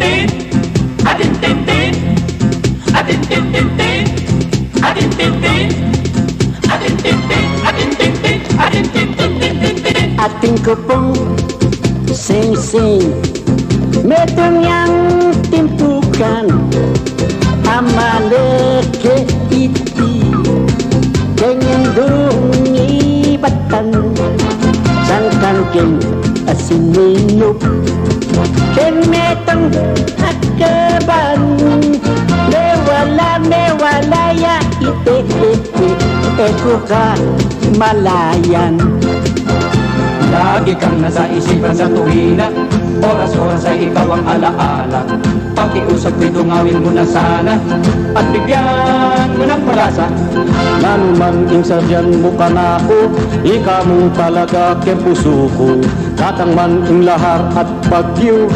Adin-tin-tin, adin-tin-tin, adin-tin-tin-tin, adin-tin-tin, adin-tin-tin, adin-tin-tin, adin-tin-tin-tin-tin. Ating ko pong sing-sing, metong yang timpukan, amaleke iti, kanyang dungibatan, sangkan ken asinilog, ken metong akaban, mewala ya ite, eko ka malayan. Lagi kang nasa isipan sa tuwina, oras-oras ay ikaw ang alaala. Pakiusap ko'y dungawin mo na sana, at bigyan mo ng pag-asa. Nanuman insadyan mo ka na ako, ikaw mo talaga ke puso ko. Katang man ing lahar at bagyo.